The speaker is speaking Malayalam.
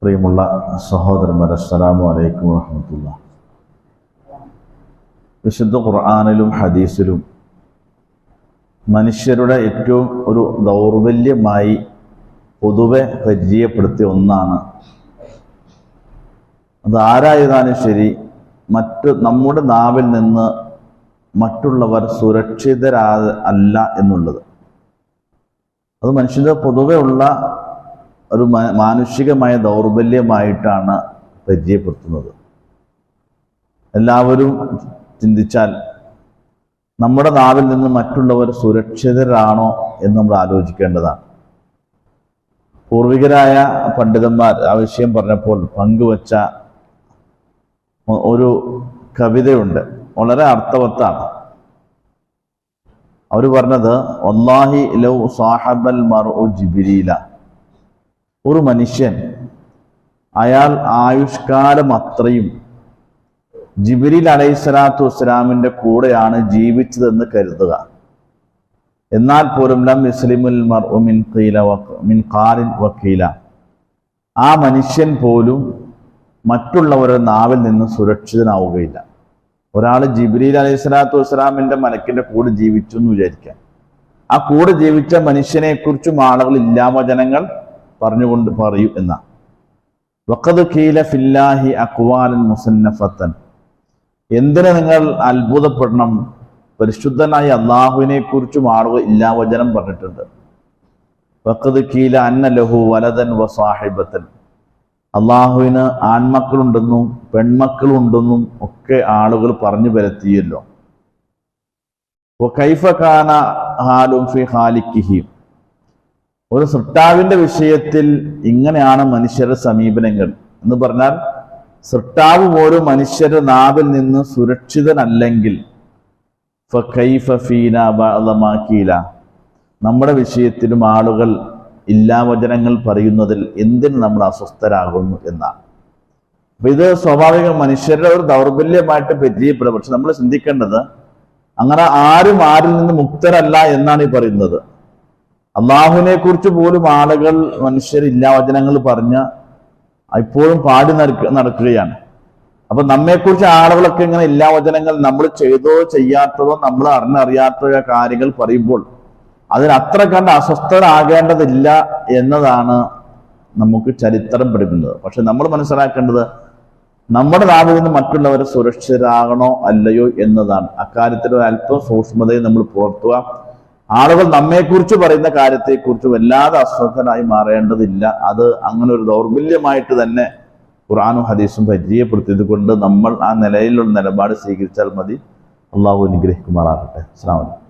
പ്രിയമുള്ള സഹോദരന്മാരെ, അസ്സലാമു അലൈക്കും വറഹ്മത്തുള്ളാഹി. വിശുദ്ധ ഖുർആനിലും ഹദീസിലും മനുഷ്യരുടെ ഏറ്റവും ഒരു ദൗർബല്യമായി പൊതുവെ പരിചയപ്പെടുത്തിയ ഒന്നാണ്, അത് ആരായതാനും ശരി, നമ്മുടെ നാവിൽ നിന്ന് മറ്റുള്ളവർ സുരക്ഷിതരല്ല എന്നുള്ളത്. അത് മനുഷ്യന്റെ പൊതുവെ ഉള്ള ഒരു മാനുഷികമായ ദൗർബല്യമായിട്ടാണ് പരിചയപ്പെടുത്തുന്നത്. എല്ലാവരും ചിന്തിച്ചാൽ നമ്മുടെ നാവിൽ നിന്ന് മറ്റുള്ളവർ സുരക്ഷിതരാണോ എന്ന് നമ്മൾ ആലോചിക്കേണ്ടതാണ്. പൂർവികരായ പണ്ഡിതന്മാർ ആ വിഷയം പറഞ്ഞപ്പോൾ പങ്കുവച്ച ഒരു കവിതയുണ്ട്, വളരെ അർത്ഥവത്താണ്. അവർ പറഞ്ഞത്, വല്ലാഹി ലൗ സാഹബൽ മർഉ ജിബ്രീല, ഒരു മനുഷ്യൻ അയാൾ ആയുഷ്കാലം അത്രയും ജിബ്രീൽ അലൈഹിസ്സലാത്തു വസ്സലാമിന്റെ കൂടെയാണ് ജീവിച്ചതെന്ന് കരുതുക. എന്നാൽ പോലും ലം യസ്ലിമുൽ മർഉ മിൻ ഖാലിൻ വഖീല, ആ മനുഷ്യൻ പോലും മറ്റുള്ളവരുടെ നാവിൽ നിന്ന് സുരക്ഷിതനാവുകയില്ല. ഒരാൾ ജിബ്രീൽ അലൈഹിസ്സലാത്തു വസ്സലാമിന്റെ മലക്കിന്റെ കൂടെ ജീവിച്ചു എന്ന് വിചാരിക്കാം. ആ കൂടെ ജീവിച്ച മനുഷ്യനെ കുറിച്ചും ആളുകൾ ഇല്ലാവചനങ്ങൾ പറഞ്ഞുകൊണ്ട് പറയും എന്നാ. വഖദ് ഖീല ഫില്ലാഹി അഖ്വാലൻ മുസന്നഫത്തൻ, എന്തിന് നിങ്ങൾ അത്ഭുതപ്പെടണം, പരിശുദ്ധനായ അള്ളാഹുവിനെ കുറിച്ചും ആളുകൾ ഇല്ലാവചനം പറഞ്ഞിട്ടുണ്ട്. വഖദ് ഖീല അന്ന ലഹു വലദൻ വസാഹിബത്തൻ, അള്ളാഹുവിന് ആൺമക്കളുണ്ടെന്നും പെൺമക്കളുണ്ടെന്നും ഒക്കെ ആളുകൾ പറഞ്ഞു പരത്തിയല്ലോ. വകൈഫ കാന ഹാലും ഫി ഖാലിഖിഹി, ഒരു സൃഷ്ടാവിന്റെ വിഷയത്തിൽ ഇങ്ങനെയാണ് മനുഷ്യരുടെ സമീപനങ്ങൾ എന്ന് പറഞ്ഞാൽ, സൃഷ്ടാവ് പോലും മനുഷ്യരുടെ നാവിൽ നിന്ന് സുരക്ഷിതനല്ലെങ്കിൽ ഫകൈഫ ഫീനാ ബഅദ മാ ഖീല, നമ്മുടെ വിഷയത്തിലും ആളുകൾ ഇല്ലാവചനങ്ങൾ പറയുന്നതിൽ എന്തിന് നമ്മൾ അസ്വസ്ഥരാകുന്നു എന്നാണ്. അപ്പൊ ഇത് സ്വാഭാവിക മനുഷ്യരുടെ ഒരു ദൗർബല്യമായിട്ട് പരിചയപ്പെടും. പക്ഷെ നമ്മൾ ചിന്തിക്കേണ്ടത്, അങ്ങനെ ആരും ആരിൽ നിന്ന് മുക്തരല്ല എന്നാണ് ഈ പറയുന്നത്. അള്ളാഹുവിനെ കുറിച്ച് പോലും ആളുകൾ മനുഷ്യർ ഇല്ലാവചനങ്ങൾ പറഞ്ഞ് ഇപ്പോഴും പാടി നടക്കുകയാണ്. അപ്പൊ നമ്മെക്കുറിച്ച് ആളുകളൊക്കെ ഇങ്ങനെ ഇല്ലാവചനങ്ങൾ നമ്മൾ ചെയ്തോ ചെയ്യാത്തതോ നമ്മൾ അറിഞ്ഞറിയാത്ത കാര്യങ്ങൾ പറയുമ്പോൾ അതിന് അത്ര കണ്ട് അസ്വസ്ഥരാകേണ്ടതില്ല എന്നതാണ് നമുക്ക് ചരിത്രം പഠിക്കുന്നത്. പക്ഷെ നമ്മൾ മനസ്സിലാക്കേണ്ടത്, നമ്മുടെ നാവിൽ നിന്ന് മറ്റുള്ളവരെ സുരക്ഷിതരാകണോ അല്ലയോ എന്നതാണ്. അക്കാര്യത്തിൽ ഒരല്പം സൂക്ഷ്മതയെ നമ്മൾ പുലർത്തുക. ആളുകൾ നമ്മെക്കുറിച്ച് പറയുന്ന കാര്യത്തെക്കുറിച്ച് വല്ലാതെ അസ്വസ്ഥനായി മാറേണ്ടതില്ല. അത് അങ്ങനെ ഒരു ദൗർബല്യമായിട്ട് തന്നെ ഖുർആനും ഹദീസും പരിചയപ്പെടുത്തിയത് കൊണ്ട് നമ്മൾ ആ നിലയിലുള്ള നിലപാട് സ്വീകരിച്ചാൽ മതി. അള്ളാഹു അനുഗ്രഹിക്കുമാറാകട്ടെ. അസ്സലാമു അലൈക്കും.